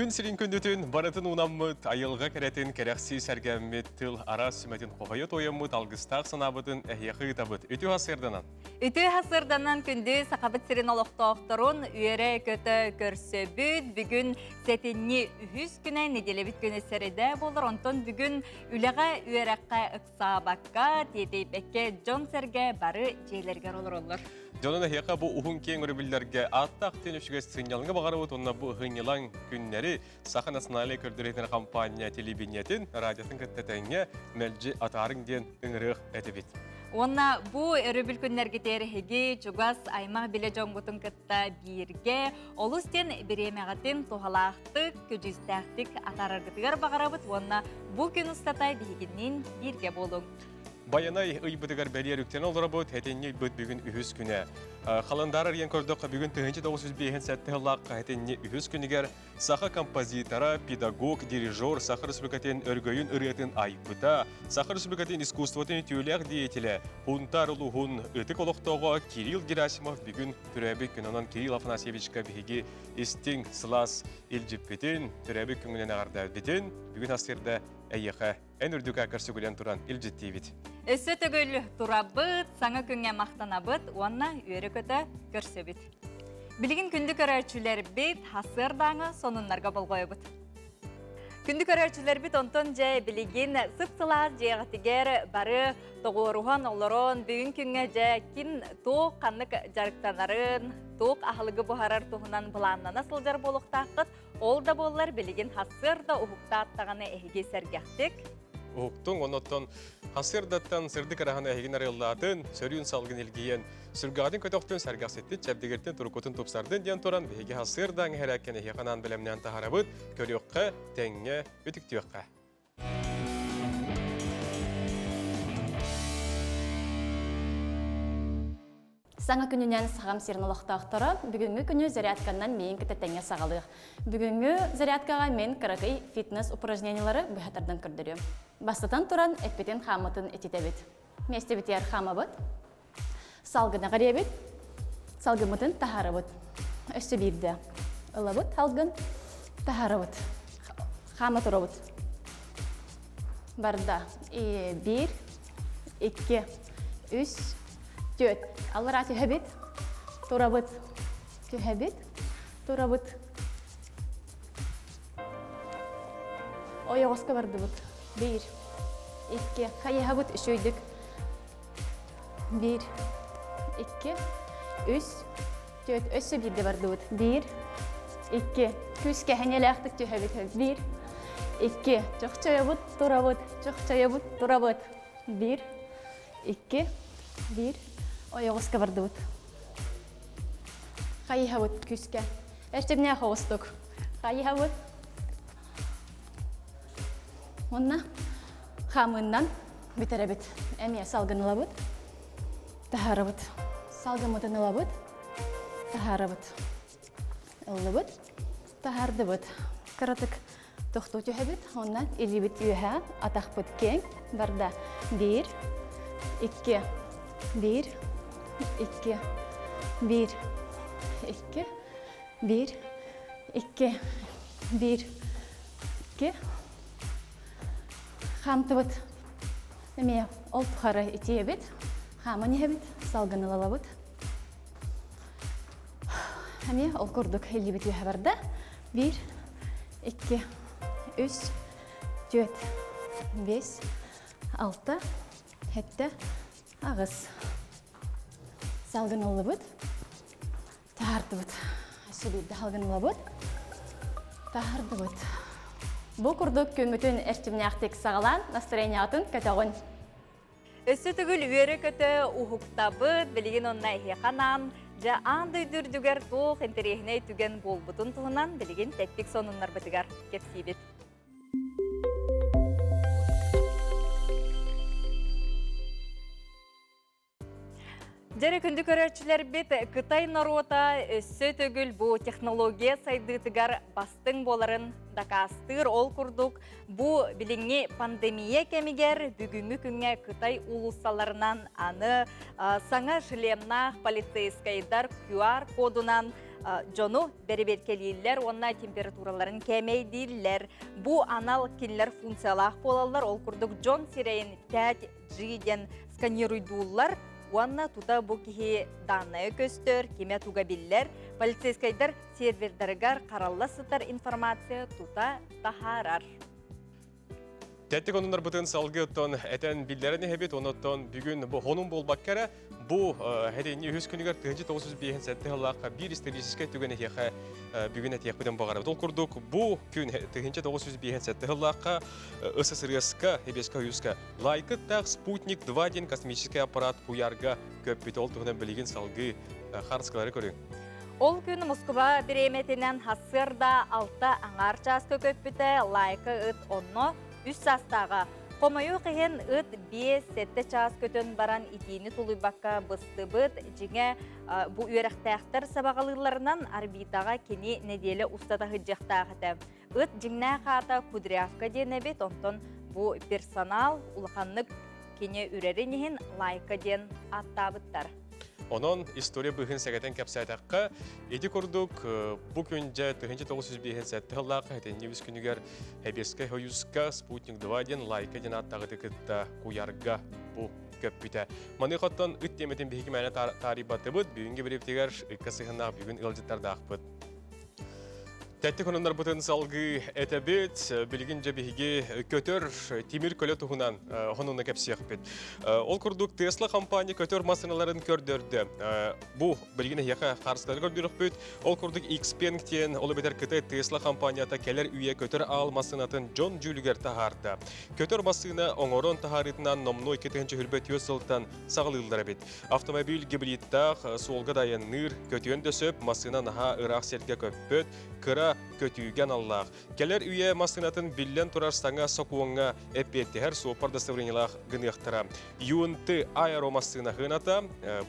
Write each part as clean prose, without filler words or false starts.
Күн сирин күндүтүн барытын унаммыт, айылға кәретін кәрәқси сәргәммет тыл ара сүмәтін қоғайы тойыммыт, алғыстақ санабытын әйеқі табыт. Үті хасырданан? Үті хасырданан күнді сақабыт сирин олықтауқтырын үйері көті көрсөбіт. Бүгін сәтінні үхіз күні неделебіт күні сәреді болыр. Онтон бүгін үліға үйераққа ұқсабаққа тетейпәкке жон сәрге бары жейлергер олыр. Жонын әйеқі бұл ұхын кен өрібілдерге аттақ тенішіге сыңялыңа бағарауыт, онна бұл ғыңылан күннері Сақы националы көрдіретін компания телебинетін радиосын кіттетіңе мәлжі атарың ден үңіріқ әтібет. Онна бұ өрібіл күннерге тәріхіге жүгас аймақ біле жоңғытын кітта бірге, олыстен біремеғатын тоғалақтық, көжістәқтік атарырғытығар бағарабыт, онна бұл күн ұстатай бігінен бірге болуң. Баянай ұйбыдығар бәрі өріктен олдыра бұд, әтенне бұд бүгін үхіз күні. Қаландары рен көрдіқ бүгін 1905 сәтті ғылақ әтенне үхіз күнігер сақы композитора, педагог, дирижер, Сақы Республикатын өргөйін үретін айбыта, Сақы Республикатын искусствотын түйілер дейтілі, ғунтар ұлығын өтік олықтауға Кирилл Герасимов бүгін түрәбік күнінен Кирилл Афанасьевичка бігі істің сылас илжіппетін, түрәбік күнінен ағарда бітін, бүгін астырда әйеқі ән үрдігі әкірсі көлен тұран илжіттейбет. Өсі түгіл тұрабыт, саңа күнге мақтанабыт, онна үйері көті көрсөбіт. Білігін күнді көрәрчілер бет, хасырдаңы сонынларға болғой бұд. Күнді көрәрчілер бет, онтон жай білігін сұпсылар жайғатығер бары тоғыруған олырын, бүгін күнге жай кин тоқ қанық жарықтанарын, тоқ ақылығы бұхарар тұғынан бұланнана сылжар болуқтақыт, ол да болылар білігін хасырда ұхықта аттағаны әйге сәргәқтік. Уқтың, оныттың хасырдаттан сырдық арағаны әйген арыллатын, сөрін салғын елгейен, сүргадың көтіқтің сәргәсетті, чәбдігерттен тұрқытын топсардың ден тұран, бейге хасырдан әрәккен әйқанан білімнен тағарабыд, көріққа, тәңе, өтіктіққа. Саңа күнінен сағам серін олықтақтары, бүгінгі күні зарядканнан мен кітеттенге сағалық. Бүгінгі зарядкаға мен қарақай фитнес упражнениялары бұхатардан көрдірі. Бастатан тұран әппетен қамытын ететебет. Месте бітер қамабыт, салғына қаребет, салғымытын тахарабыт. Өсі бірді. Ұлабыт, салғын, тахарабыт. Қамы тұрабыт. Барда 1, 2, 3, Төт. Аллара түйәбет, тұрабыт, түйәбет, тұрабыт. Ойығысқа барды бұд. 1, 2, қайыға бұд үшөйдік. 1, 2, 3, төт. Өсі бірді барды бұд. 1, 2, күске әнелі ақтық түйәбет. 1, 2, жоқчая бұд, тұрабыт, жоқчая бұд, тұрабыт. 1, 2, 1, Ойығысқа барды бұд. Қайыға бұд күске. Әштебіне қоғыстық. Қайыға бұд. Онна қамыннан бітірі бұд. Әме салғыныла бұд. Тахары бұд. Салғымытыныла бұд. Тахары бұд. Ұлы бұд. Тахарды бұд. Қаратық тұқты түйі бұд. Оннан елі бұд үйе атақ бұд кең. Барда 1, 2, 1, 2, 1, 2, 1, 2, 1, 2. Қамты бұд. Әме ол тұқары етейе бұд. Қамын е бұд. Салғынылала бұд. Әме ол көрдік елі бұд үйе барда. 1, 2, 3, 4, 5, 6, 7, ағыз. Салғынылы бұд, тағарды бұд. Сөйлейді салғынылы бұд, тағарды бұд. Бұл күрдік көмітін әртіміне ақтек сағалан, настроение атын көтіғын. Өсі түгіл үйері көті ұхықта бұд, білген онына еқанан, жа аңды дүрдігер тұқ интерегіне түген бол бұтын тұғынан білген тәттік сонынлар бұдығар кепсейбет. Жәрі күнді көрерчілер бет Қытай наруыта өссі төгіл бұл технология сайдытығар бастың боларын дақастыр ол күрдік. Бұл біліңе пандемия кәмігер бүгінгі күнге Қытай улусаларынан аны саңа шлемнақ полицейскайдар QR кодунан жону береберкелийлер, онна температураларын кемейдейлер. Бу анал кинлер функциялах болалар, ол курдук жон сирейін 5G ден сканируйдуулар, онна тута бу кихи данные көстөр, кеме туга биллер, полицейскайдар сервердарыгар қаралласытар информация тута тахарар. Тәттік онынар бұтын салғы ұттон әтен білдеріне хебет, оныттон бүгін бұл хонун болбақ кәрі, бұл әдейіне үз күнігер 1905 сәтті ғылаққа бір историческай түген әтеқі бүгін әтеқ бұдан бағарып. Ол күрдік бұл күн 1905 сәтті ғылаққа СССР-қа, Хебесқа үзқа лайқы тақ Спутник 2 ден космический аппарат бұярға көп біті ол тұғынан білеген салғы қарысқылары көрің. Ол күн Москва біреметінен хасырда 6 аңар час көпіті лайқы ұт онно үс састаға. Қомайу қиын ұт 5-7 час көтін баран итиіні тұлыбаққа бұсты бұд, жеңе бұ үйрақтақтар сабағалыларынан орбитаға кені неделі ұстата ғыджақтағыды. Ұт жеңне қата кудрявка ден әбет, онтон бұ персонал ұлғанлық кені үрерінігін лайка ден аттабыттар. Онон история бұғын сәгәтен кәпсәйтаққа еті көрдік бұл күнде 1905 сәтті ғылаққа әтенне үз күнігер Хебесқа Хойюзқа Спутник 2 ден лайка ден аттағыды күтті құярға бұл көп бүті. Маны қоттан үт теметін бейгі мәне тарибаты бұд, бүгінге бір ептегер үккасығына бүгін ұлжыттарды ақпыд. Тәтті күніндар бұтын салғы әтәбет, білген жәбігі көтір темір көлі тұғынан ғонуына кәпсияқ бет. Ол күрдік Tesla компания көтір масыналарын көрдірді. Бұл білген әйеқі қарсылары көрдірік бет. Ол күрдік Xpeng-тен, олы бетер күті Tesla компанията кәлер үйе көтір ал масынатын Джон Джулигер тағарды. Көтір масына оңырын тағарытынан номной 2-ші хүрбет өсілтан сағылылдар бет. Автомобиль гибридтақ солғы дайын ныр көтіен дөсіп, масына наға ұрақ серге көппет, кыра көтүйген Аллах. Келер үйе масынатын білен тұрар саңа соқуыңа әпетті әр суапарда сывренелақ гынықтыра. Юнты аэро масына ғыната,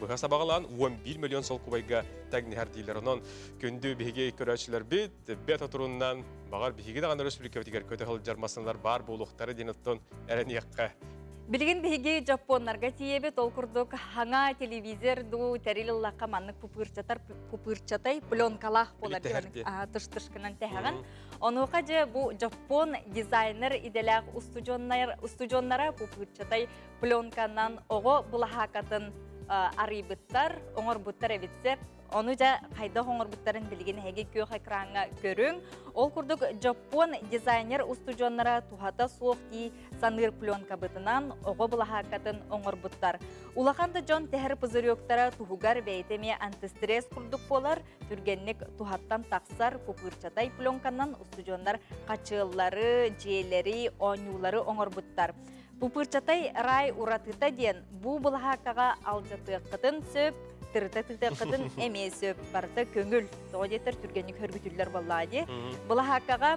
бұға сабағалан 11 миллион сол кубайға тәгіне әр дейлер. Онын күнді бейге көрәтшілер бет отыруынан бағар бейге даған республика өтігер көті қыл жармасынлар бар болуқтары денеттон әрін еққа. Білген бейге жапонларға тиебет, ол күрдік хаңа телевизор ду тәреліллаққа маннық пупырчатай пленкалақ болар тұш-тұшқынан тәғаған. Онуға же бұл жапон дизайнер иделәқ устужоннара пупырчатай пленканан оғы бұлахақатын арибыттар, оңыр бұттар әвітсеп, оны жа қайда оңыр бұттарын білген әге көк экранға көрің. Ол күрдік жапон дизайнер устужоннара тухата суоқти саныр пленка бұтынан оғы бұлахақатын оңыр бұттар. Улақанды жон тәхір пызырыоқтара тухугар бәйтеме антистресс күрдік болар, түргеннік тухаттан тақсар пупырчатай пленканан устужоннар қачылары, жиелері, оңюлары оңыр бұттар. Пупырчатай рай уратыта ден бұ бұлахақаға алжатыққытын сөп, тырты-тыртыққытын әме сөп, барыта көңіл. Тоғадетер түргенік хөргітілер болады. Бұлахақаға,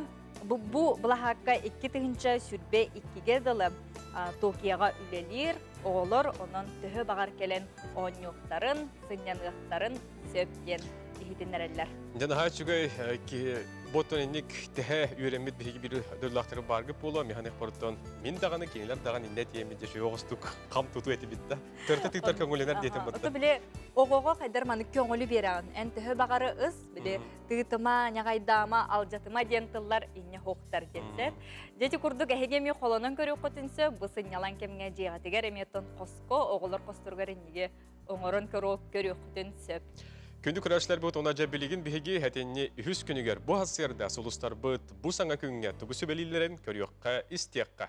бұ бұлахаққа 2-тігінші сүрбе 2-ге дылы Токияға үлелер, оғылыр, оның түхі бағар келен оңюқтарын, сыңянғықтарын сөптен ехетінерелер. Жана чугай боттон инник тәһә үйрәмит биһиги бир дөрлахтыры баргып була механик порттон мин даганы кинелер даган иннет емеде жогостук кам туту эти битте төртө тиктер көңүлөнөр детем бутта. Ото биле огого кайдар маны көңүлү берән. Эн төһө багары ыс биле тытыма нягайдама алжатыма дентыллар инне хоктар детсер. Дети курдук эхегеми холонон көрүп котынсы бысын ялан кемге жыга тегер эметтон коско оголор костургар инниге оңорон көрүп котынсы. Күнді күрәшілер бұд она жа білігін бігі әтенне үз күнігер бұ асырда сұлыстар бұд бұ саңа күнге тұбысы бәлілерін көріоққа істеққа.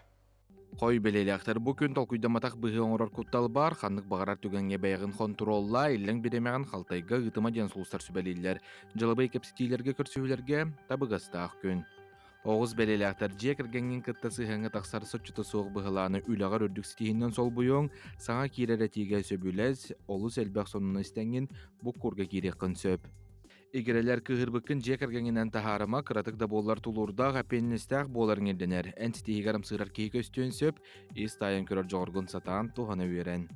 Қой белелектер бұ күн толкуйдаматақ бұғы оңырар күттал бар, қанлық бағарар түгенге бәйғын контролла, илің беремеген қалтайға ғытыма ден сұлыстар сүбәлілер, жылыбай кепсетейлерге көрсеулерге табығастақ күн. Оғыз белелектер жек іргенген кыттасы ғаңы тақсар сұтчыты соғы бұғыланы үлағар үрдік сетейінен сол бұйың, саңа керері тиге сөбіләз, олы сәлбәқ сонына істенген бұқ көрге керекін сөп. Игерелер кығырбықын жек іргенген тахарыма қыратық да болар тұлырдағы пеннестәқ боларын елденер. Әнсетейі ғарым сығырар кейкі өстен сөп, ес тайын көрір жоғырғын сатан туғаны өрен.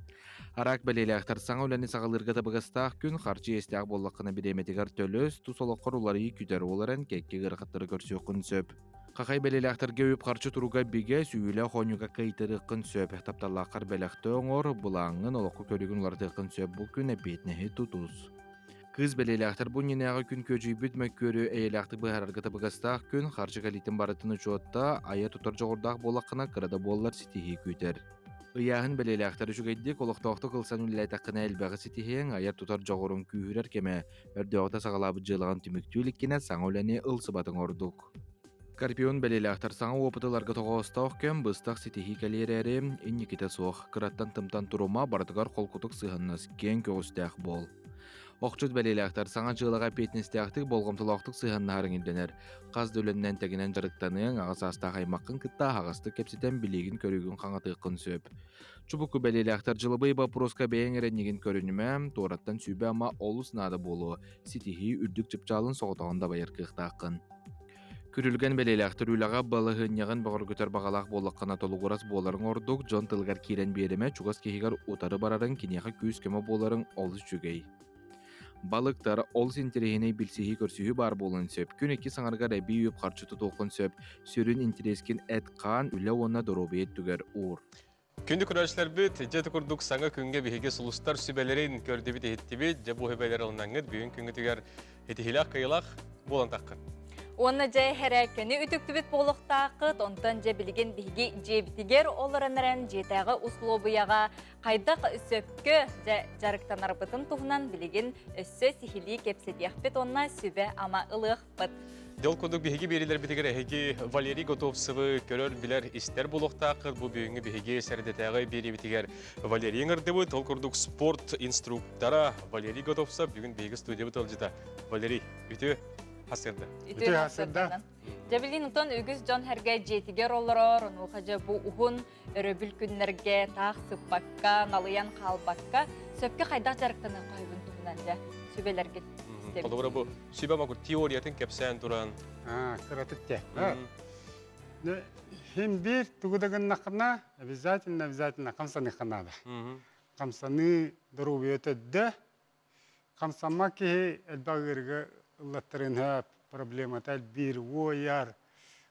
Арақ бәлелектер саңа өләні сағалырға табығастақ күн қарчы естәқ боллаққына біреметігер төлөз, тұсолыққыр олары күдер оларын кәкке ғырқаттыры көрсеуқын сөп. Қақай бәлелekтерге өп қарчы тұруға біге сүйілі қонуға қайтырықын сөп. Тапталаққар бәләқті оңыр, бұлаңын олыққы көрігін олардықын сөп бұл күн әпетнәхі тұтыз. Кыз белелектер бу ненега күн көжүйбүт мөккөрү эйлактык быһарарга табыгастаах күн харчы калитин барытыны чуотта ая тутар жогордаах болаккына кырада боллар ситихи күтер. Ыяһын белелектер үчүгэйди колоктоохту кылсан үлләтаккына элбэҕи ситиһиэн аяр тутар жогорун күүһүрэр кеме өрдөөгта сагалаабыт дьыалаган түмүктүүликкине саҥа үлэни ылсыбатын ордук. Карпион белелектер саҥа уопутыларга тоҕоостаох кем быстах ситихи кэлиэрэри инниките суох кыраттан тымтан турума бардыгар холкутук сыһыннас кең көгүстээх бол. Охчут белелектер саҥа дьыалага петнестээхтик болгомтулооқтук сыһаннаарын илденер. Хас дөлөннен тегинен жарыктаныын аҕасаастаах аймаккын кытта ағасты кепситен билигин көрүүгүн хаҥатыыккын сөп. Чубуку белелектер жылыбый вопроска бэйэн эреннигин көрүнүмэ туураттан сүүбэ ама олус наада болуу ситихи үрдүк чыпчаалын соҕотоҕунда байар кыахтааккын. Күрүлген белелектер үлага балыһыннягын богоргутар багалаах боллаккана толугурас буоларын ордук жон тылгар киирен биэреме чугас киһигер утары барарын киниэха күүс көмө буоларын олус жүгей. Балыктар ол синтерехине билсиһи көрсүһү бар болун сөп. Күн эки саңаргар эби үйүп харчыты толкун сөп. Сүрүн интерескин эткаан үле онна доробиет түгер уур. Күнді көрәшілер бүт, жеті күрдік саңа күнге бігеге сұлыстар сүбәлерін көрді біт еттібет, жабу хөбәлер алынаңыз бүгін күнгі түгер етихилақ қиылақ болан таққын. Онна жай хәрәкені үтіктібет болуқтақыт, онтан жа білген бігі жебітігер оларынырын жетағы условияға қайдақ сөпкі жарықтан арбытын тұғынан білген өссі сихили кепсетияқпет онна сүбә ама ылық бұд. Дел күрдік бігі берілер бітігер әйгі Валерий Готовсывы көрер білер істер болуқтақыт, бұл бүгінгі бігі сәрдетәғі бері бітігер Валерий ңырды бұд, ол күрдік спорт инструктора Валерий Готовсов бүгін бігі студия бұд олжыда. Валерий, үті Хасырды. Үтү хасырды. Жабилин утон үгіз жон әрге жетігер олырор, онуқажа бұ ұғын өрөбіл күннерге, тақ сыппаққа, налыян қалбаққа, сөпке қайдақ жарықтаны қойбын тұғынан жа сөбелерге істеп. Қолығыра бұл сөйбе мағыр теориятын кәпсән тұран. Кыратытте. Хем бир тугудаган нақына обязательно қамсаны қанады. Қамсаны дұру өтеді. Қамсама ке әлбағырға ұллаттырын хөп проблематал бир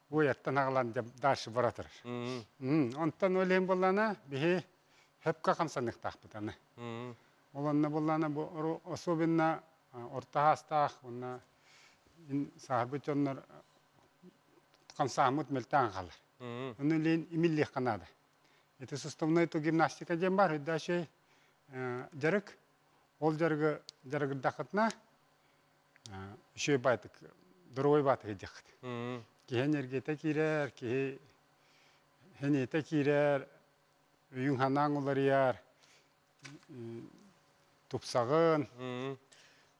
ойаттан ағылан даршы баратыр. Онтан ойлайын болана бихе хөпқа қамсанық тақпытаны. Оланна болана особенно орта хастақ, онна сағырбыт оннар қамсамыт мөлтан қалар. Оны лейін имиллих қанады. Это суставной то гимнастика дем бар, даше жарык, ол жарыгырдақытна үші байтық, дұрой батық едеқыт. Кейен ергеті кейрер, кейен еті кейрер, үйін ханан олар яр, тұпсағын,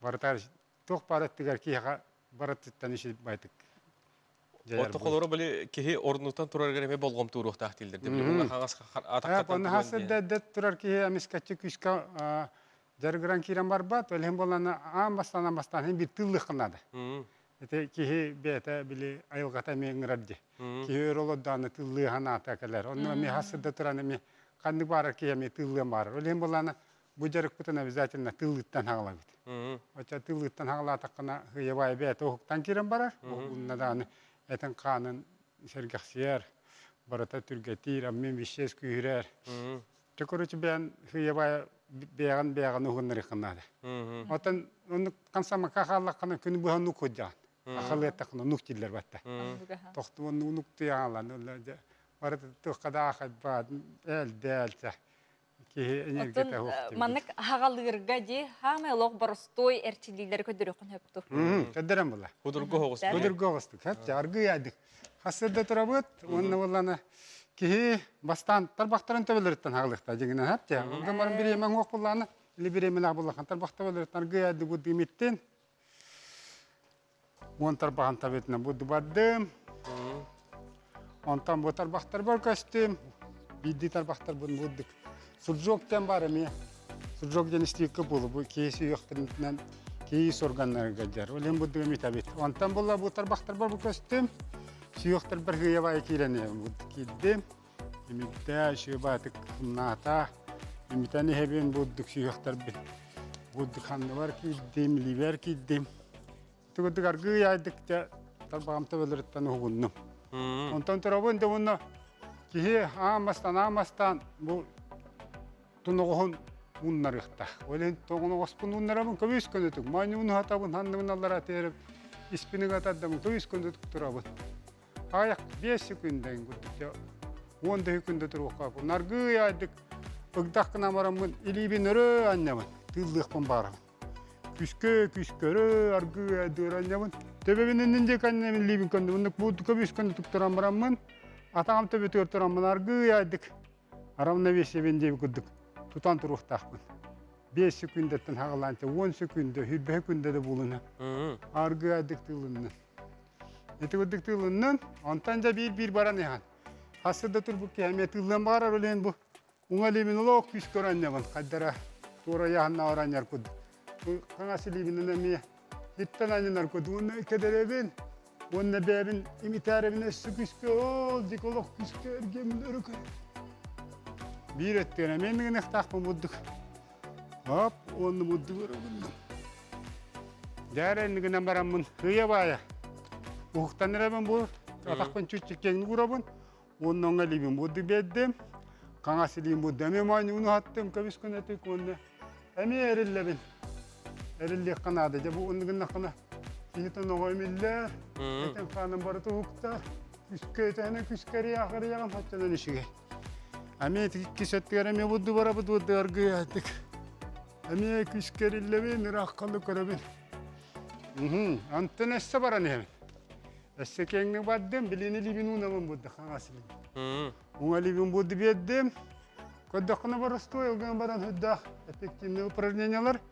барытар, тоқ барыттығар кейға барыттыттан үші байтық. Отты қолыры білі кейі орнуттан тұрар кәреме болғым тұруқ тақтилдерді. Оны хасырда дәт тұрар кейі әмескәтчі күшқа жаргыран кирен бар бат, өлем боланы амбастан хем бир тыллық қынады. Это кейі бәті білі айылғата мен ғырады. Кейі өролоданы тыллығы ғана атакалар. Оны мен хасырда тұраны мен қанды барыр кейі мен тыллығын барыр. Өлем боланы бұл жарық бұтын обязательно тыллықтан хағыла бит. Оча тыллықтан хағыла атаққына ғыябай бәті оқықтан кирен барар. Оғылнаданы әтін қанын сәргіқсияр, барата түргетир, аммен вишес күйірер. Короче, бән ғыябай бәғын ұғыныр иқынады. Отын, оны қансама қақалаққана күні бұға нұқ өдян. Ақылы әттіқына нұқ дейлер бәтті. Тоқты оны нұқты яңалан. Барата тұққада ақайт бад, әл-дәл-сә. Отын, манық хағалырға де, хаме лоқ барыстой әрчилейлер көдір өқін өпту. Көдірім бұла. Құдырғы оғыстық. Құдырғы оғыстық. Хәтчі, арғы яйдық. Хасырда тұра бұд, оны оланы кейі бастан тарбақтарын төбелеріттен хағылықта жеңінен хәтчі. Олғамарын бір емен оқ бұланы, или бір емен ағылыққан тарбақта бөлеріттен арғы яйдық бұд еметтен. Он тарбағын табетіне бұд бардым. Онтан бұд тарбақтар бар көстім. Бидді тарбақтар бұддық. Суджоктен бар еме. Суджок деністейкі бұлы. Кейсі үйіқтірінтінен кейс органларға жар. Олен бұдды өмет әбет. Онтан бұлла бұд тарбақтар бар бұл көстім. Сүйіқтір бір ғыябай кейлене бұд кейдім. Емекті шүйбатық құмната. Еметтәні хәбен бұддық сүйіқтір бір. Бұддық ханны бар кейдім, ливер кейдім. Түгідік арғы яйдық да тарбағамта бөліріттен ұғынным. Онтан тұрабын да бұны кейі амастан бұл тұнығын уннарыхта. Олен тоғын оғыспын уннарабын көбес көндетік. Майны уны хатабын хандымын аллара теріп, испинің атадамын көбес көндетік тұрабын. Аяқ 5 секундайын күттік. 10 секунда тұрып қақы. Наргы айдық, ұғдаққына марамын, илибін өрі аннамын, тылдықпын барамын. Күскөрі, аргы айдығыр аннамын. Төбебінен дек аннамын илибін көндім. Үндік бұлды көбес көндетік тұрам барамын. Атағам төбе төр тұрамын, аргы айдық. Арамына 5 секундайын күттік. Тутан тұрықтақпын. 5 секундаттан хағыланты, 10 секунда, 20 секунда да болуына. Аргы айдық тылынның. Эти күттік тылынның, онтан жа бір баран еған. Хасырда тұр бұқки әме тылын бағарар өлен бұ. Уңа лебін ұлық күш көран ебін. Қаддара тура яғынна оран яр күдді. Қаңасы лебінін әме еттен айнынар күдді. Оны кедеребін, оны бәбін, имитаребін өссі күшке, ол дек ұлық күшке өргемін өрі Bir öttüğüne mendiğin ıhtaqpın budduk. Hop, onu budduk örübündüm. Dərəndігінен baramın hıya baya. Uğuktan erabın bu, ataqpın çüçükkenini kurabın. Onun oңа libin buddu beddim. Kaŋası libin buddu. Әме mayını unu attım, köbüs könetük onu. Әме erillebin. Erillik kanadı. Bu ondigin naqına. Sihitin oğa emiller. Eten kanın barı tuğukta. Küsköytene küskeri yağır yağın hatçadan işige. Әме тіккі сөттігер әме бұдды барабыд бұдды арғы әдік. Әме күскеріллебен, ұраққалы көребен. Антын әсі баран әмен. Әсі кәңнің баддым, білені либін ұнамын бұдды, қаңасы либін. Уңа либін бұдды беддім. Көддіққыны бар ұстой, ұлған баран хүддақ. Эффективный упражнениялар.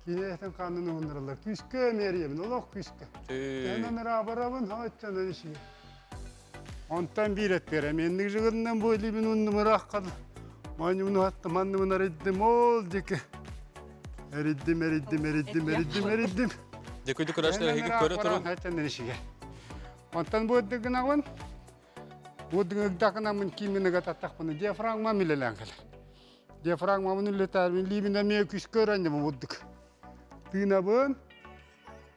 Кейне әтін қанын ұғындырылар. Күскі әмер ебін, ұлық күскі. Әнін ұра барабын, хаваттан өшіге. Ondan bir et verem. Endik jığırından bu libin unnumu raqqadı. Mani unu hattı mannımın eriddim ol deki. Eriddim. Dekuydu kuraşlar hegi köre turun. Haçandan işige. Ondan bu eddikін ağın. Bu eddikін ıgdakın ağın kimini gatattaqpını. Diyafragma milelen kalar. Diyafragma bunu illetar. Libin emeye küskör anjama bu eddik. Tığına bığın.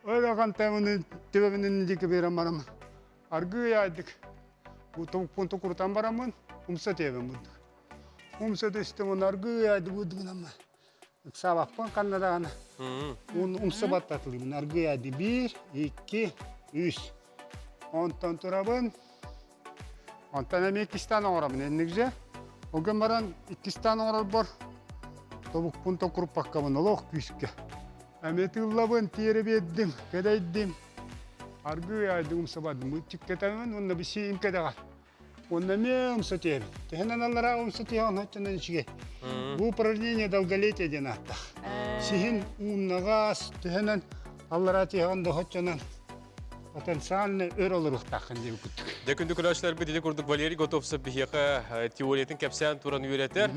Öyle kantamını tübebinin deki verem baramın. Argı yaydık. Bu tavuk puntu kurutan baramın, umsa tebem budduk. Umsa da istemon argı yaydı budduk ama. Sabahpan kannadağına. Umsa battatılıyım. Argı yaydı 1, 2, 3. Ondan turabın. Ondan hem 2 tane oramın enlikce. O gün baran 2 tane oral var. Tavuk puntu kurup bakkamın oluq küske. Hem tığılabın terip etdim, kedaydım. Argı yaydı umsa badım. Bu çıkketemen onunla bir şeyim kedeğar. Onunla me umsa tebim. Tehenen allara umsa tebim haçandan işige. Bu упражнение долголетия ден атта. Сихин умнагас tehenen allara tebim da haçandan потенциальный өр oluruk takın diye küttük. Dekuydu kuraşlar bir dili kurduk Valeri Gotovsa bihiqa teoriyatin kapsan turan üreter.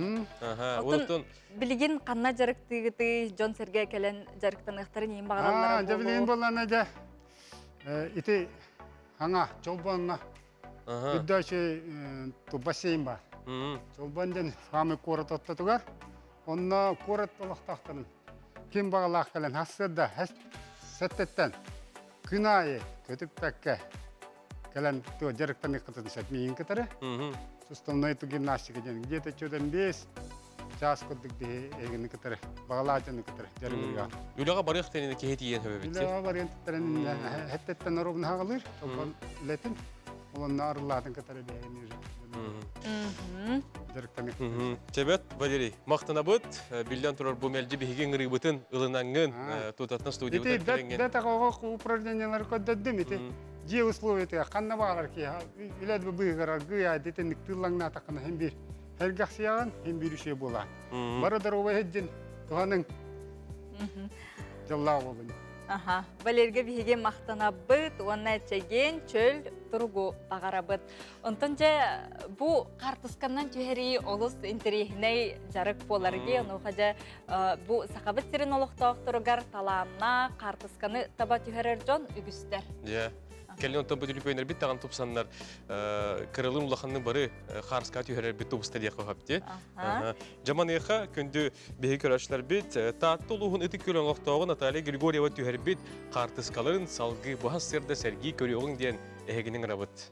Otun bilgin kanna jarıktığıtı John Sergey kelen jarıktan ıhtırın yiyin bağırallara bolu. Bilgin bolana da iti hanga çolbanına Üdda şey tu basayım var. Çolbandan hamı korat attatıgar. Onna korat olaq taqtanın. Kim bağlaq kelen hasırda settetten kınayı kötüp pekke kelen tu jarıktan ıqıtın setmeyin kıtırı. Суставной ту гимнастика ден. Где-то чудом 5 час коддuk diye egin kıtırı. Bağlacını kıtırı. Jarıgırga. Ülağa barıq tenini keheti yiyen höbebittir. Ülağa barıq tenini hettetten arubun hağılır. Çolban letin. Onun arıladın kıtırı beğenir. Jarıktan ıqıtın. Çebet Valeri, maqtanabıt, bilden turar bu melci bihigen rıbıtın ılınangın tutatna studiyada kelengen. Ити такого упражнениялар көддөддүм ити. Же условия те канна багалар ки. Илет бу быгара гыя детенник тыллаңна такына hem bir hergaxsiyan hem bir şey bola. Baradar o hedjin tuhanın. Jalla bolun. Aha, Valerge bihige maqtanabıt, ona çegen çöl turgu bağarabıt. Ontonca bu qartıskandan tüheri olus interihine jarık bolarge, onuxaca bu saqabıt sirin oluqtaq turugar talamna qartıskanı taba tüherer jon ügüster. Ya. Kelin ondan bu dülüp oynar bit tağın topsanlar kırılın ulaqanın barı xarska tüherer bit topusta diye qohapti. Jaman eqa kündü bihi köraşlar bit taatlı uluğun etik kölen oqtağın Natalya Grigorieva tüher bit qartıskaların salgı bu hasırda sergi körüyoğun diyen eheginin rabıt.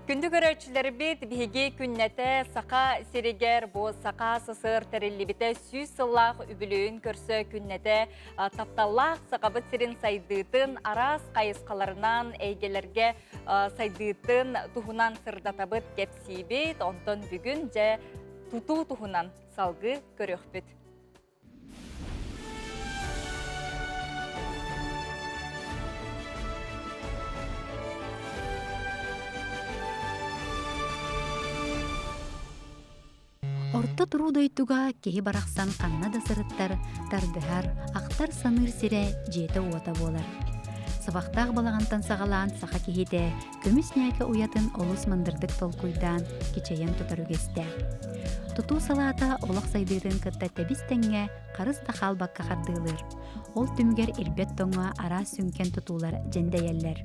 Күнді көрәтшілері бет бігі күннәті сақа серегер бұл сақа сысыр тәрелібіті сүйіз сыллақ үбілуін көрсі күннәті тапталлақ сақабыт сирин сайдыытын арас қайысқаларынан әйгелерге сайдыытын тұхынан сырдатабыт кепсейбет, онтон бүгін жә тұту тұхынан салғы көріқпет. Орта турудойтуга кеһи барахсан канна да сырыттар, тардыһар, ахтар саныр сире жете уота болар. Сабақтақ балағантан сағалаан саха кехите, көміс нәйке уятын олус мандырдык толкуйдан кечейен тутар үгесте. Туту салата олақ сайдыдын кытта тәбіс тәңе қарыс тахал бакка қардылыр. Ол түмгер ирбет тоңа ара сүнкен тутулар жендейеллер.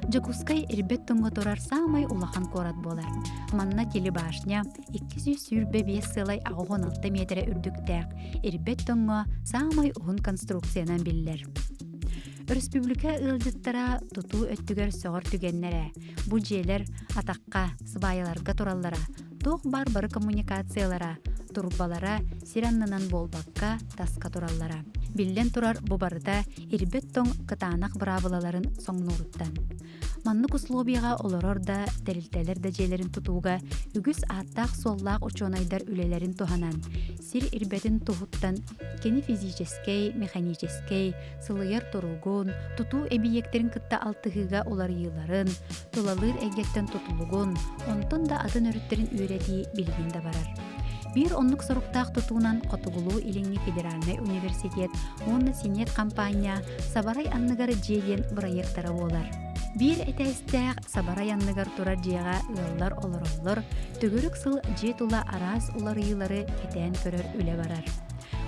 Жакускай ирбет тоңа турар самай улахан корат болар. Манна келі башня 200 сүрбе 5 сылай 16 метре үрдіктәк. Ирбет тоңа самай уғын конструкциянан биллер. Республика ылдыттара туту өттүгер соғыр түгеннере. Бу жээлер атаққа, сыбайыларға тураллара, тоқ бар коммуникациялара, турбалара, сираннынан болбаққа, таска тураллара. Биллен турар бу барыда ирбет тоң кытаанақ бравылаларын соңнуруттан. Маннык условияга олорор да терилтелер да жээлерин тутууга үгүс аттак соллаак учонайдар үлелерин туханан сир ирбетин тухуттан кени физический, механический, сылыяр туругун, тутуу эбиектерин кытта алтыгыга олар йыларын, тулалыр эгеттен тутулугун, онтон да атын өрүттерин үйрети билгин да барар. Bir onluk soruktaq tutuğunan Qotugulu İlingli Federalnay Universitet, onunla sinet kampanya Sabaray Anныgar jeyen proyektara olar. Bir etestaq Sabaray Anныgar turar jega ıllar olur, tөгөрүк сыл жетула aras ular yılları keten körör üle barar.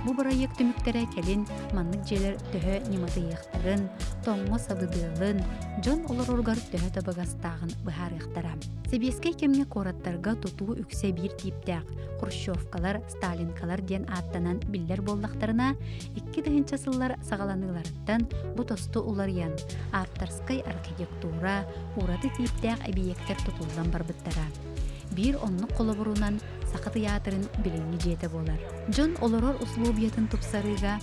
Bu proyekt tümüktere kelin manlık jeler töhö nimatı yıqtırın, toңмо sabıdığın, jon olur orgar töhö tabagastağın bıhar yıqtara. Себескей кемге кораттарга тутуу үксе bir типтақ, Хрущевкалар, Сталинкалар ден аттанан биллер боллақтарына 2 сыллар сағаланыларыттан bu тосту уларян, авторскай архитектура, урады типтақ объекттер тутулдан барбыттара. Bir onluk kolabורунан сақы театрын билинги жете болар. Жон олорор условиятын тупсарыга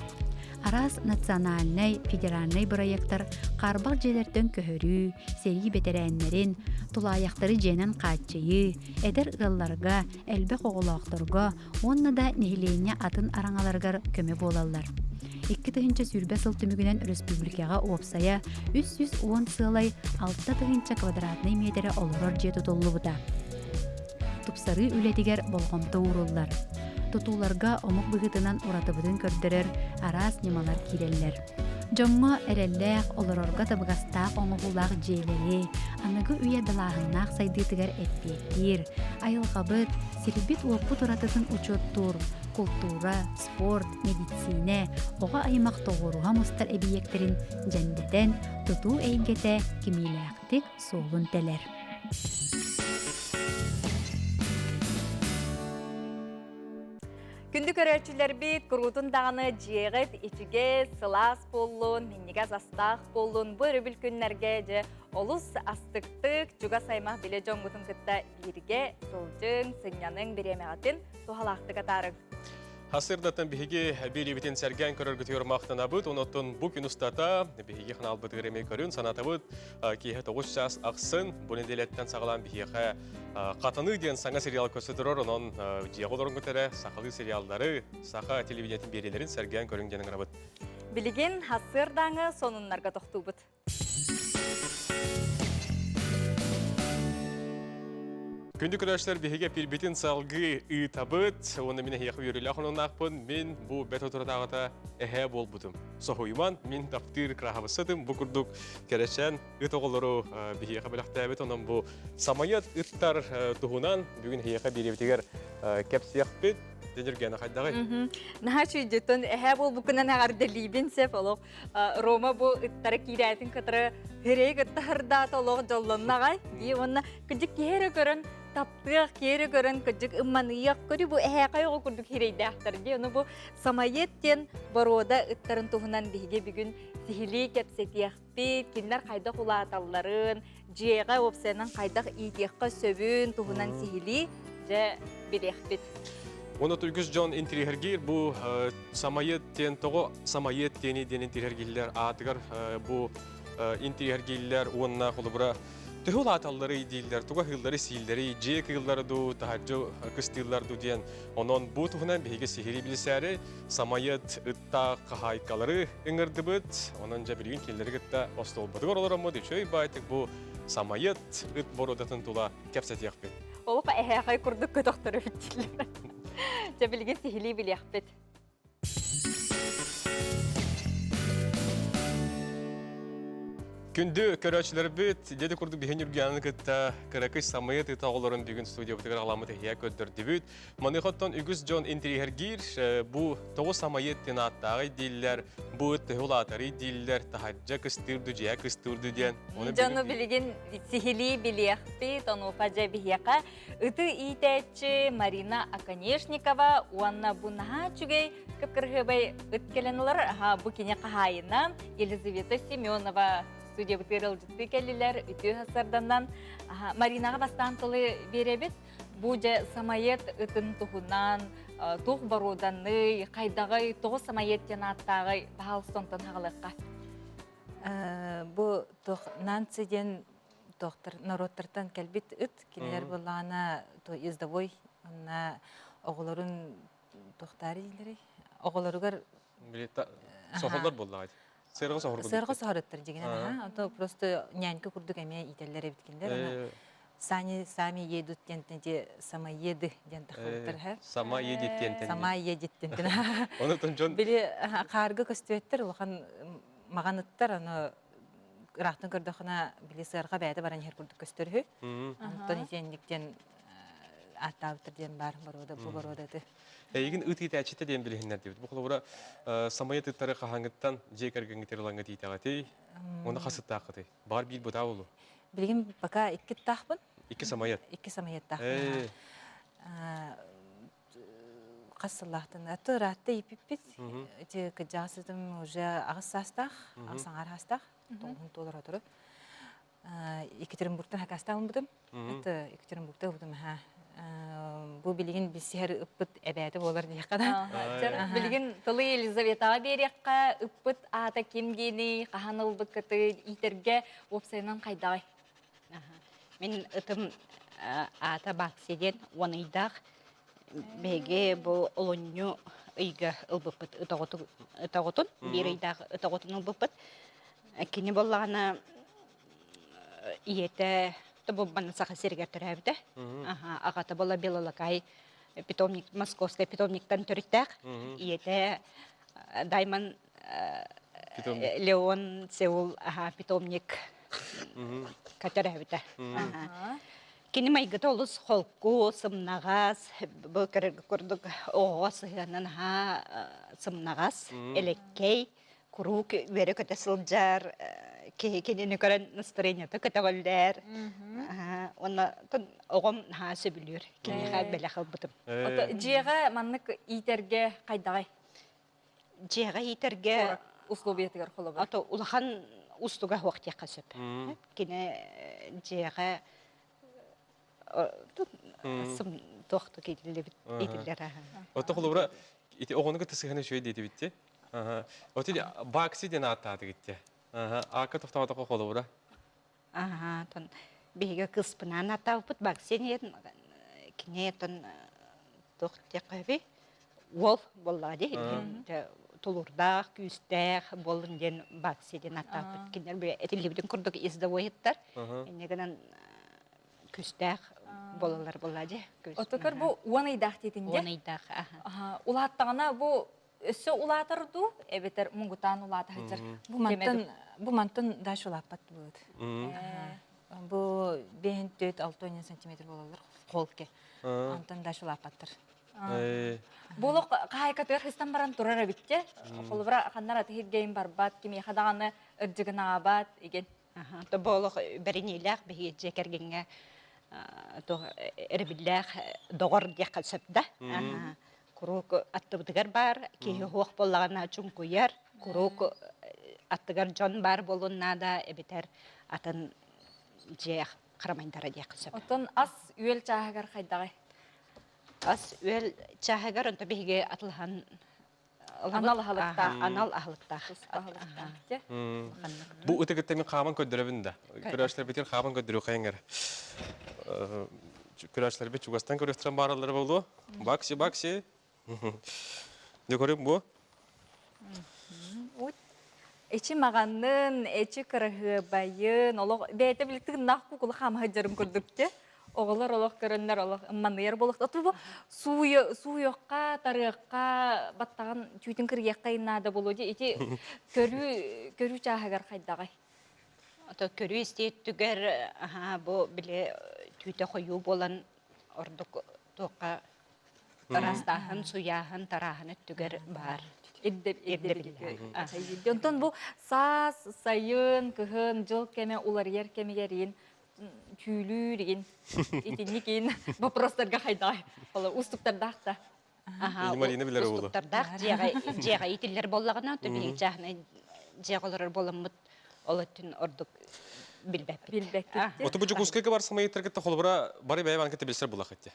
Арас национальный, федеральный проекттар қарбақ желерден көхөрүү, сери бетерәннерин, тулаяқтары женен қатчайы, әдір ғылларға, әлбе қоғылақтарға, онна да нехилене атын араңаларғар көмі болалар. 2 сүрбе сыл түмігінен республикаға опсая 310 сылай 6 квадратный метре олорор жеті толлы бұда. Тупсары үлетігер болғамты уруллар. Тутуларга омук быгытынан уратыбытын көрдөрөр, арас немалар киреллер. Жоңго эреллээх олорорга табыгастаак оңоғулаақ жээлери, аныгы үйе далаахыннаақ сайдыытыгар этпиеттир, айылғабыт, сирбит уоппут уратытын учоттур, культура, спорт, медицине, оға аймақ тоғыруға мустар эбиектерин жендетен, тутуу эйгете кимилээктик соолун телер. Күнді көрәтшілер бейт, күрғытын дағаны жеғіт, ичіге сылас болуын, меннеге застақ болуын, бұл өрібіл күннерге же олыс астықтық, жүға саймақ біле жоңғытын күтті бірге сылжың, сыняның беремеғатын тухалақтық атарың. Hasırdatan bihiги билибитин сәрген көрөр күтөр мақтана бут, оноттон бу күн устата биhiги ханал бытыгыреме көрүн саната бут, кие 9 час аксын бунеделеттен сагалан биhiги катыны ден саңа сериал көрсөтөрөр, онон жеголорун көтөрө сакалы сериалдары, саха телевидениятын берелерин сәрген көрүн денен бут. Билигин hasırdаңы сонуннарга тоқтубут. Күнді көрәшілер бігеге пилбетін салғы ұйтабыт, оны мен әйеқі үйрілі ақынын ақпын, мен бұл бәт отыратағыта әхе бол бұдым. Соғуыман, мен таптыр қырағабысыдым, бұл күрдік кәрәшен ұйт оғылыру бігеге біліқті әбет, онын бұл самайет ұйттар тұғынан бүгін әйеқі беребетегер кәпсияқ бет, денергені қайдағы? Наға шүйдеттен әхе бол бұқынан ағарды лейбен сеп олық. Рома бұл ұйттары кейрәтін қытыры херек ұйттарда олық жолланнағай. Оны күдік кері көрін таптық, кері көрін күдік ұмманыйық көрі бұл әқай оғы күрдік херейді ақтар. Оны бұл самайеттен барода ұйттарын тұғынан біге бүгін сихили кәпсетияқ бет, кендер қайда құла аталарын, жеға опсенің қайдақ итеққа сөбін туғынан сихили же білеқпет. Оны түлгіз Джон интерьергер бұл самайет тен тоғы самайет тені ден интерьергерлер атығар бұл интерьергерлер онына қолы бұра түхіл аталары идейлер, туға хылдары сейілдері, жек хылдары ду, тахаджу кыстылар ду ден. Онын бұл тұғынан бейге сихiri білісәрі самайет ұтта қағайқалары үңірді бұд. Онын жа білген келдері күтті остол бұды ғоралар мұды. Чөй байтық бұл самайет ұт бородатын тұла кәпсәті яқпет. Олыққа әйәқай күрдік көтіқтірі біттілер. Жа білген сихили білеқпет. Күнді көрәчілер бет, деді күрді бейін үргенін күтті кірәкіш самайет ұтағыларын бүгін студия бұтығыр ғаламы тәхия көттірді бүт. Манықаттан үгіз Джон интерьергер бұл тоғы самайет тен аттағы дейлер, бұл тұхыл атары дейлер, тахаджа күстірді, жия күстірді ден. Жону білген сихили білеқпет, оны фажа бейеқа. Үті итәтші Марина Аконешникова, уанна бұнаға чүгей көпкірхебай үткеленілер, бұл кене қағайына Елизавета Семенова студия бұтырыл жүтті кәлілер үті ғасырданнан Маринаға бастан тұлы беребет. Бұл жа самайет үтін тұғынан, тұқ баруданны, қайдағы тұғы самайеттен аттағы бағалыстонтан ғалыққа. Бұл тұқ Нансиден доктор народтартан кәлбет үт, келер болағына издавой, оғыларын тоқтары елері, оғыларығар Соғылдар болды ағайды. Сырғы соғыр болды. Сырғы соғырыттыр деген. Просто нянькі күрдік әме ителері біткендер. Сами едут тентенде сама еды ден тақылыптыр. Сама едет тентенде. Сама едет тентенде. Оны тұнжон... Білі қарғы көстуеттір, оған мағаныттар, рақтың көрдіқына білі сырға бәді баран хер күрдік көстөрі. Антон етендіктен аттауыттыр ден бар баруды, бұл баруды. Егін үтгі тәчетті ден білігіндер дейбіт. Бұл қолыбыра самайет үттары қағаңыттан жек әргіңгітері дейтағатей, оны қасыттақ қытай. Бар бейіл бұда олу. Білген бақа 2 тақпын. 2 самайет. 2 самайет тақпын. Қасылақтың әті ратты епіппет. Жағысыдым уже ағыз састақ, ағыз аңар астақ. Тоғын толыр атыры. Екатеринбургтан хакастағын бұдым. Екатеринбургта бұдым. Бұл білген бісер үппіт әбәді болар дейқада. Білген тұлы Елизаветаға береққа үппіт ата кемгені, қағанылды күті итерге опсайынан қайдағай. Мен ұтым ата бақседен оныйдақ бәге бұл олоню үйгі ұлбыппыт ұтағытын, бір үйдақ ұтағытын ұлбыппыт. Кені болағына иеті бұббаны сақа сергер түрәбді. Ағаты бола белолақай Московская питомниктан түріттәк. Иеті Дайман Леон Сеул питомник кәтірәбді. Кені майгыты олыс холку, сымнағас, бұл көрдік оғас ғанын сымнағас, элеккей, курук, вері көті сылджар, кенені көрін настроенияты көтіғілдер. Оны оғым сөбілер, кенеға бәлі қылбытым. Жеға маннық итерге қайдағай? Жеға итерге... Условиятығар қолы бар. Улахан ұстуға уақытияқа сөп. Кені жеға... Сым тоқты кейділі етілдер. Оты қолы бұра, оғыны күтісіғаны шөй дейді бітті? Оты бақсы ден аттады кетті. Ақы тоқтаматықы қолы бұра? Бейгі қыспынан атауыпыт бақсын етін кіне етін тоқты қабы ол болады. Тұлырдақ, күйістәқ болын ден бақсын атауыпыт. Кенер бір әтілебдің күрдік езді ойыттар. Енегінен күстәқ болалар болады. Отықыр бұл уанайдақ детінде? Уанайдақ. Улаттағына бұл өсі улатырды, әбетер мұңғытан улаты хәтір. Бұл мантын даш улаппат болады. Бұл 5-6 сантиметр болалар қолке. Антын даш улаппаттыр. Бұл қайқатығыр хыстан баран тұрар әбітте. Қолыбыра қандар аты хергейін барбат, кеме қадағаны үрдігін ағабат, еген. Бұл бәрінейләқ бейге жекергенге әрбілләқ доғыр деққа сөпді. Kuruq attıbıdıgar bar, ki hoq bollağına çun koyar. Kuruq attıgar can bar bolunna da ebiter atın жех қарамайдара дияқ сөп. Отон ас үйел чаһагар хайдагай. Ас үел чаһагар онта биге атылхан Анал халыкта. Анал ахлыкта. Бу үтегетте мен қаман көддіребін да. Күрәшлер бетер қаман көддіру қайыңыр. Күрәшлер бет Чугастан көрестірен баралары болу. Бакси. Не көрем бу? Эчи маганнын, эчи кырыгы байын, олог бәйте билеттигин нах кукулы хам хаджарым көрдүкте. Оғылар олық көрінлер олық ымманныйар болық. Отыр бұл суйоққа, тарыаққа, баттаған түйтін кіргеққа инады болу де. Эти көрі чағығар қайдағай. Ото көрі істейт түгер, бұл біле түйті қойу болан ордық тоққа растағын, суяғын, тарағын түгер бар. Онтон бұл сас, сайын, күхін, жыл кеме, улар ер кемегерін, түйілі деген, етінні кейін вопростарға қайдай. Уступтардақ та. Марина білері болу. Уступтардақ жеға етілер болағына, төбеге жағына жеғалар боламыд, олатын ордық білбәк. Оты бұжы күскеге барсың ма еттіргетті қолыбыра бары бәйі банкетті білсер болақ етті?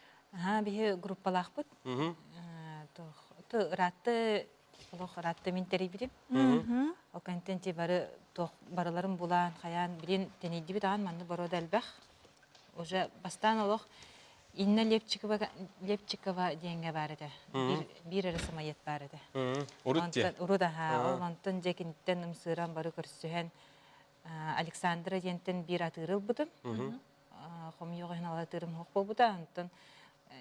Бейі группалақ бұд. Ратты мен тәрей білем. Ол контенте барыларым бұлан, қаян, білен тәнейді біт аған манны баруды әлбәқ. Уже бастан олық Инна Лепчикова денге барыды. Bir arası mayet barıdı. Urut diye. Uruda ha. Ondan jekinitten ımsıran barı körsühen Aleksandra yenten bir atırıl budu. Komyoğun alatırım hoq budu. Ondan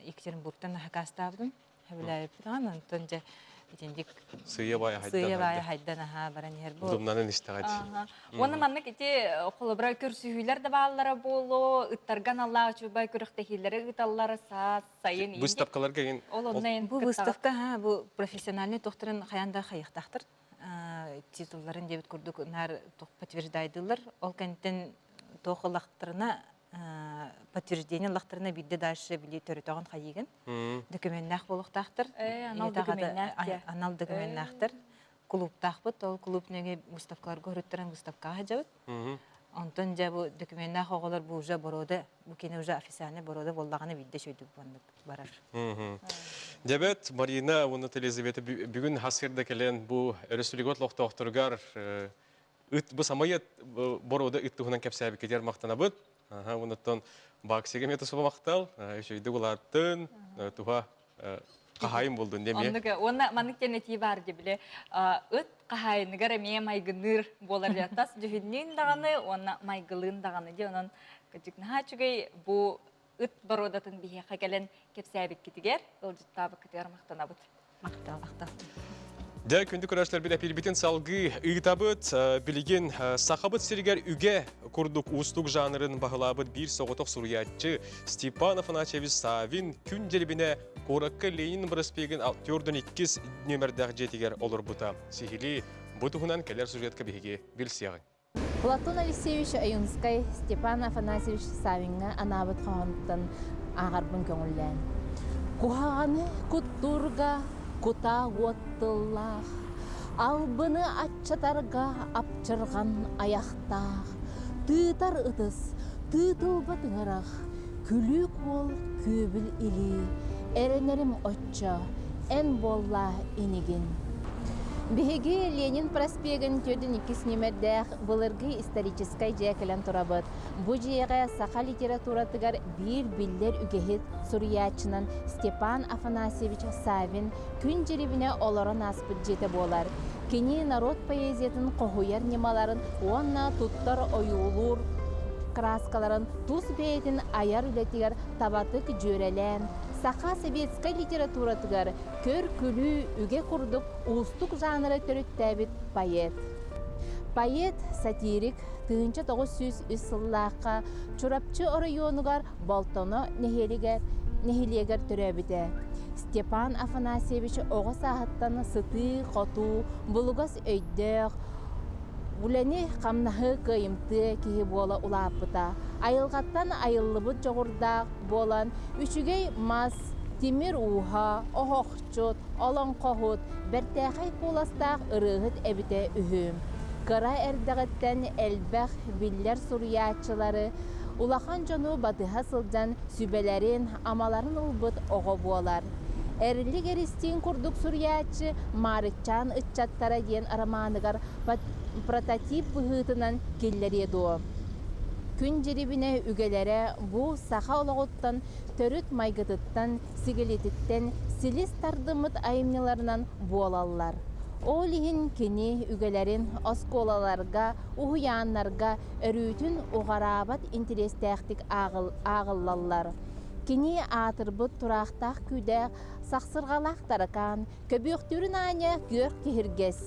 Ekaterinburg'dan hakasta budum. Habilay budan. Ondan je итинdik Sıyıya baya haydan aha baran yer bu. Udumdanın işte hadi. Оны маннык ити холобра көрсүйлөр да баалара болу, ыттарган Аллах чөбай көрөктехилери ыталлары сайын. Выставкалар келген. Bu выставка ha bu профессиональный тохтырын хаянда хайыктактыр. Титулларын дебит көрдүк, нар подтверждайдылар. Ол кенттен тохылактырына подтверждение лахтарына бидде дальше били төрөтөгөн хайыгын. Документнах болуктактыр. Анал документнахтыр. Клубтахбыт, ол клуб неге выставкалар көрөттөрөн выставка хажабыт. Онтон же бу документнах оголор бу уже борода, бу кине уже официально борода боллаганы бидде шөйдүк барар. Дебет Марина, уну Елизавета бүгүн хасырда келен бу Республикат лохтоктургар бу самайет борода ыттыгынан кепсәби кетер мактанабыт. Онуттан баксиге мета суба мактал, шөйдү булартын, туга кахайым болду неме. Оны манныктен эти бар ди биле. Ыт кахайныгар эме майгыныр болар жатас. Жүхүннен даганы, оны майгылын даганы ди онун кычыкна чугай бу ыт бородатын бие кагелен кепсәбик китигер, ол жыттабы китер мактанабыт. Мактал. Дә күнді көрәшлер бен әпелбетін салғы ұйтабыт, білеген сақабыт сергер үге күрдік ұстық жанрын бағылабыт бір соғытық сұриятчы Степан Афанасьевич Савин күн желбіне Қораққы Ленин Брыспеген 4-2 нөмірдәғ жетігер олыр бұта. Сихили бұтығынан кәлер сюжетка беге білсеғын. Платон Алексеевич Аюнскай Степан Афанасьевич Савинға анабыт қағанттан ағарбын көңілден. Кухағаны күттұрға Кута оттыллах, албыны атчатарға апчырған аяқтақ, тыытар ытыс, тыытылба тыңырақ, күлік ол көбіл илі, әренерім отча, ән болла енеген. Беге Ленин проспегін 4-2 немердәқ бұлырғы историческай жәкілін тұрабыд. Бұ жеға сақа литературатығар бір білдер үгехет Сүриятчынан Степан Афанасьевич Савин күн жеребіне оларын аспыд жете болар. Кені народ поэзиятын қоғуяр немаларын онна туттар ойулур краскаларын тус бейтін аяр үлетігер табатык жөрелен. Сақа советскай литературатығар көр күлі үге құрдық ұстық жанры түріттәбіт поэт. Поэт, сатирик, 1900 сыллаққа чурапчы районығар Балтоно нехелегер түрәбіді. Степан Афанасьевич оғы сағыттаны сыты, қоту, бұлығас өйдіқ, Уләне қамнағы күйімті кейі бола ұлапыта. Айылғаттан айылыбыт жоғырдақ болан, үшігей мас, темір уға, оғықчот, олан қоғыт, бәртәқай қоластақ ұрығыт әбіте үхім. Қыра әрдіғіттен әлбәқ білдер сұриятчылары улахан жону батыха сылжан сүбелерин, амаларын ылбыт оғы болар. Әрлі керістен күрдік сүрячы Марычан үтчаттара ден араманығар прототип бұғытынан келлер еді. Күн жеребіне үгелері бұл саха олағыттан, төріт майгытыттан, сигелетіттен, силис тардымыт айымнеларынан болалар. Ол иhin кені үгелерін осколаларға, уғыянларға өрүтін оғарабат интерестәқтік ағыллалар. Кені атырбыт тұрақтақ күдәқ, сақсырғалақ таракан, көбіқтүрін аңа көр кехіргес.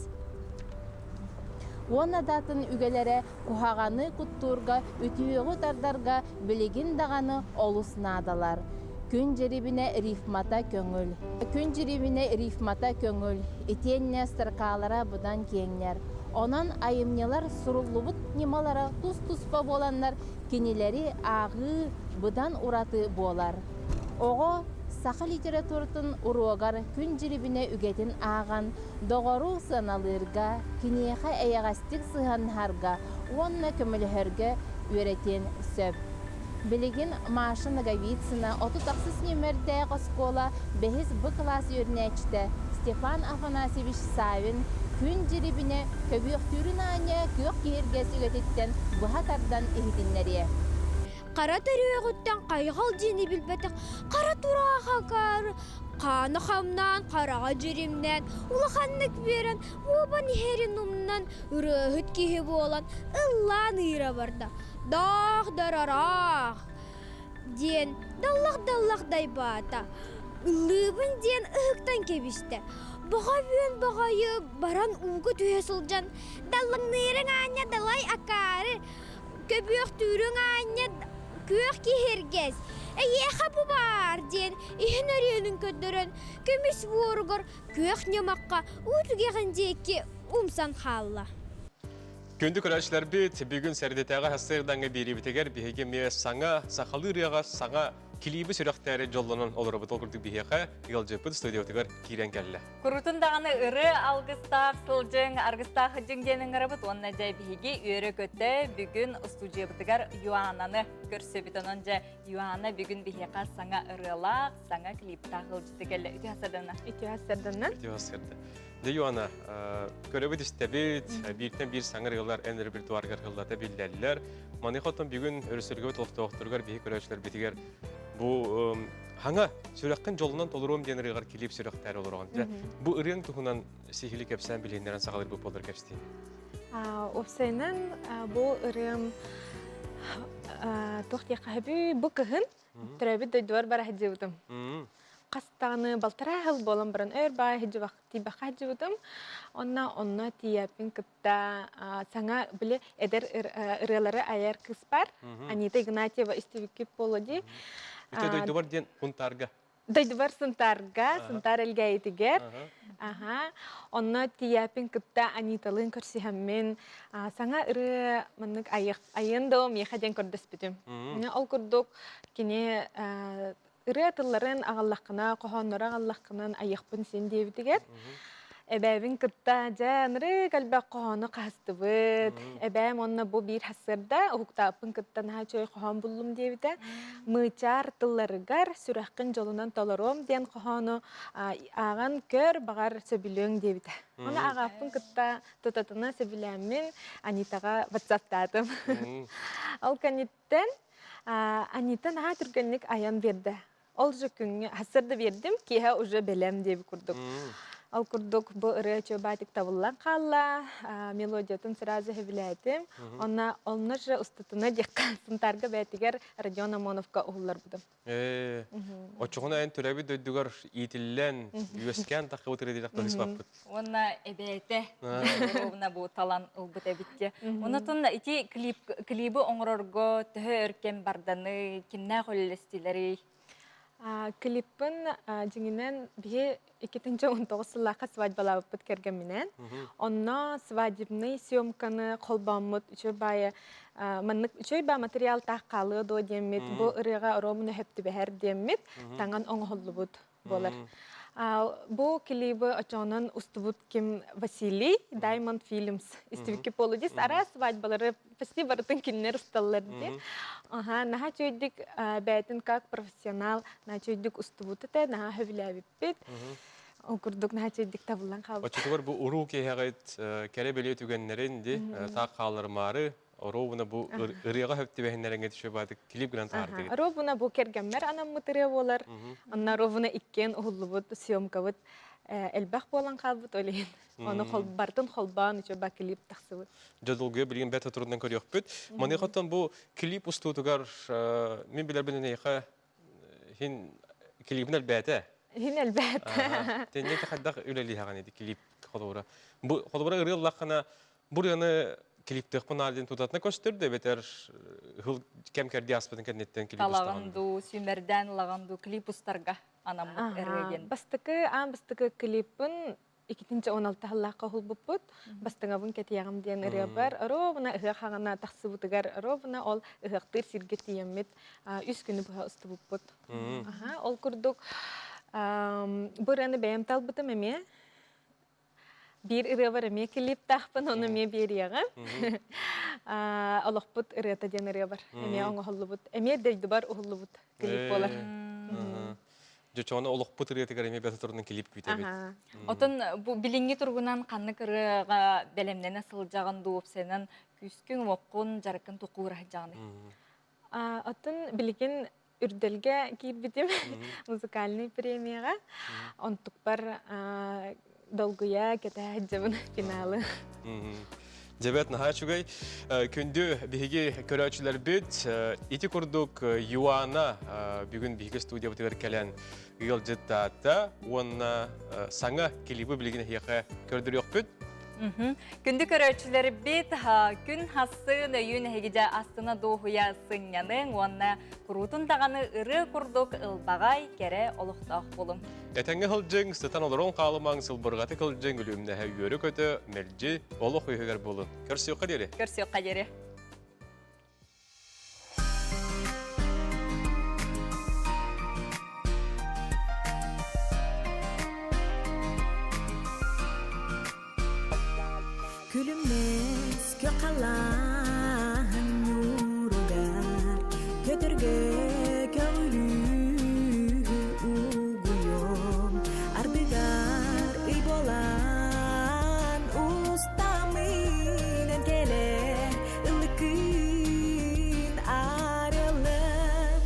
Оны датын үгелері кухағаны құттурға, үтіуіғі тардарға білеген дағаны олысынадалар. Күн жеребіне рифмата көңіл. Күн жеребіне рифмата көңіл. Итенне сырқалара бұдан кеңнер. Онан айымнелар сұрулыбыт немалара тұс-тұспа боланлар, кенелері ағы бұдан ураты болар. Оғы сақы литературтын уруағар күн жеребіне үгетін аған, доғару саналырға, кенеға әйағастық сығанхарға, онна көмілігерге өретен сөп. Білеген машина гавицина, оту тақсыз немерде қоскола, бәхіз бұ класс өрнәчті Степан Афанасьевич Савин күн жеребіне көбіқтүрін аңа көк кергес үгететтен бұхатардан ehidinleriye. Қара төрөғіттен қайғал дені білбәтік, қара тұраға қар, қаны қамнан, қараға жеремнен, ұлықаннық берін, обан херін ұмнан, үрігіт кейі болан, ұллан ұйра барды. Дақ-дарарақ ден, даллақ-даллақдай бата, ұлыбын ден ұғықтан кебісті. Бұға бүйін бұғайы баран ұғы түйесілжан, даллыңнырың аңа далай акары, көбіқ түрің аңа көк кехергез. Әйеқа бұ бар ден, үйін өренің көдірін, көміс бұрғыр, көк немаққа ұтығығын дейке ұмсан қалла. Күнді көрәшілер бет, бүгін сәрдетәға хастырдаңы бері бітегер, бігеге ме саңа, сақалы үрияға саңа килибі сүріқтәрі жолынан олары бұтыл күрдік бігеға, ғылжыпыд студиотығыр кейрен кәлі. Күрутындағаны ұры алғыстақ, сылжың, арғыстақ жүңденің ұрыбыт, онына жай бігеге өрі көтті бүгін студия бұтығар Юананы көрсі бітонын жа Юана бүгін бігеға саңа ұрылақ, саңа клиптақ ғылжыты кәлі. Үті хасырдынан? Юана, көрөбіт істебет, біртен бір саңыр ғылар ән репертуарғар ғыллата білдәлілер. Маны қоттан бүгін өрісірге тоқтығықтырғар бейі көрәшілер бетігер. Бұл хаңа сүрәққін жолынан толыруым ден ұрығар келіп сүрәқтәрі olur оған. Бұл ұрың тұхынан сихилі кәпсән білендерін сағалыр бұл болыр кәпстейін? Опсайнан бұл ұрың тоқтия қабы бұл кіхін түрәбі дөйдуар бара хәджеудім. Қастағыны балтыра ғыл болым бірін өр бай тибақа жүдім. Онна тияпин кітта саңа білі әдір ұрылары аяр кыз бар. Анита Игнатьева істевіккеп болады. Үте дөйдуар ден ұнтарға? Дөйдуар сұнтарға, сұнтар әлге етігер. Онна тияпин кітта Аниталын көрсіхеммен саңа ұры мұнық айындым, ехаден көрдіс бітім. Ол көрдік кене ыры атыларын ағаллаққына, қоғанлары ағаллаққынан аяқпын сен дейбітігер. Әбәбін кітта жаныры кәлбәк қоғаны қасты бұд. Әбәм онына бұл бір хасырда, ұқтапын кіттан чөй қоған бұлым дейбіті. Мұчар тылларығар сүрәққын жолынан толырым ден қоғаны аған көр бағар сөбілің дейбіті. Оны ағапын кітта тұтатына сөбіләмін Анитаға ватсаптадым. Ол кәнеттен Анита наға түргенлік аян берді. Ол жүкіңе хасырды бердім, кейі уже белем деп күрдік. Ал күрдік бұл ұры чөбатик табылан қалла, мелодиятын сразу хевіләйтім. Онна жы ұстытыны декқан сынтарға бәтігер Родион Амоновқа ұғылар бұдым. Очуғына ән түрәбі дөйдігер етілілен, үйескен тақы өтірі дейдіқ тұғыс бақпыд. Онна әбәйті, онна бұл талан ұлбыт әбітте. Онытын ити клибі оңырорго түхі өркен барданы, кімнә қолелестілері? Клиппін жеңінен бе 2019 сыллаққа свадьбалабы бүткерген менен. Онна свадебный съемканы қолбамыд үшөй ба материал таққалы до демет, бұл ұрыға ромыны хөпті бәхер демет, таңан оңғылы бұд болар. Бу клипы очонан устубут Ким Василий, Diamond Films. Истивики полудис, ара свадьбалары почти барытын киннер усталларды. Наха чөйдік бәйтін как профессионал, наха чөйдік устубут это, наха хөвіләбіппет. Окурдук наха чөйдік табылан қалып. Очетугар бу уру кейхагайт кере беле түгеннерин ди та калырмары Оровна бу ырыга хөптү бехиннеринге түшө бадык клип гынан тарды. Ровна бу кергенмер анам мытыры болар. Анна ровна иккен ухуллубут съемкабыт элбах болан калбыт олен. Оны бартын холбан үчө ба клип таксыбыт. Жадылгы билген бет турундан көрөкпүт. Маны хаттан бу клип устутугар мен билер бенеха хин клипнер бете. Хин элбет. Тенне хаддак үлели хаган эди клип холора. Бу холора ырыллакана буряны клиптех паналден тутатна көстөрдө бетер хыл кемкер диаспордан кеннеттен клип устаган. Талаганду сүмерден лаганду клип устарга анамыт эреген. Бастыкы клипын 2-16 халлакка хулбуппут. Бастыңабын кетиягым ден ыры бар. Ровна ыгак хагана таксыбытыгар ровна ол ыгактыр сирге тиеммет 3 күнү буга устубуппут. Ол курдук бураны бәйәмтал бытым эме. Bir ırı var eme klip tahpın onu me bir yağa. Allahput ırıta den ırı var. Eme onu Hollywood. Eme deldi var Hollywood klip olar. Joçona Allahput ırıta gar eme beta turunun klip kütebet. Otun bu bilingi turgunan kanlık ırıga belemne nasıl jağın doğup senen küskün oqqun jarkın toqura jağını. Otun bilgin үрделге кийбитим музыкальный премияга. Онтук бар долгуя кетәҗәбен финалы. Дебет нахачугай күндү биги көрәчләр бит ити курдук Юана бүген биги студия бутыр келән ел җитта онна саңа клипы билгене яка көрдүр юк бит. Күнді көрәтшілері бет күн хасын өйін әгеде астына доғуя сыңяның, онына құрутын тағаны ұры күрдік ұлбағай кәрі олықтақ болым. Әтәңі қылжың, статан олырон қалымаң сылбырғаты қылжың үлімді әйөрі көті мәлжі олық өйгер болын. Көрсі өққа дері? Көрсі өққа дері. Külümnes kökalan yurugar Kötürge köylü uguyum Ardıgar ibolan ustaminen kele ılıkın arılın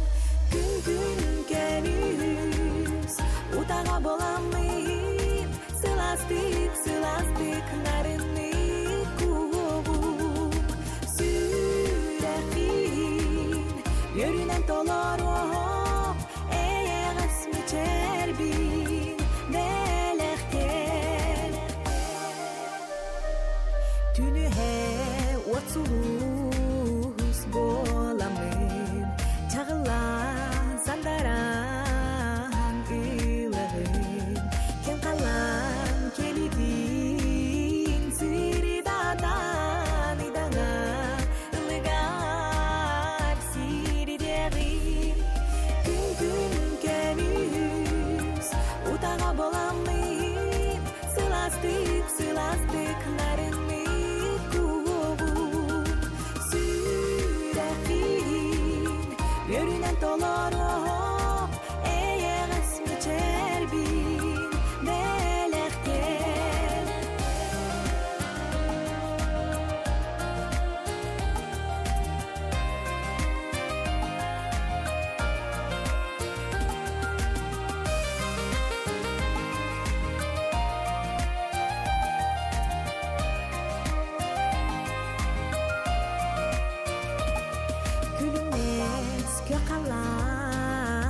Gün kenüz utağa bolamayın Sılastık narını Yürünen dolar eğer mi çerbin delekten Tünü he otsuluz bolamın Çağılan sandaran ılığın Ken kalan kelidin siri dadan idana Sılastık narını kuvup Sürekli görünen dolar eğer mi çerbin delekten Kökalan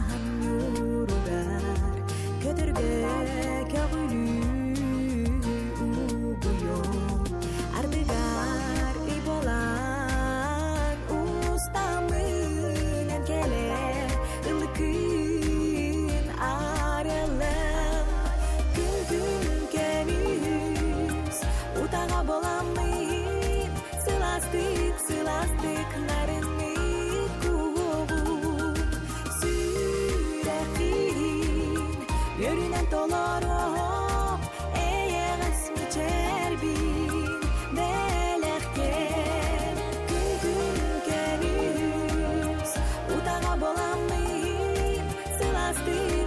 dolaro eyeğes geçerbin belekten gün geliriz utağa bolamayın sılastin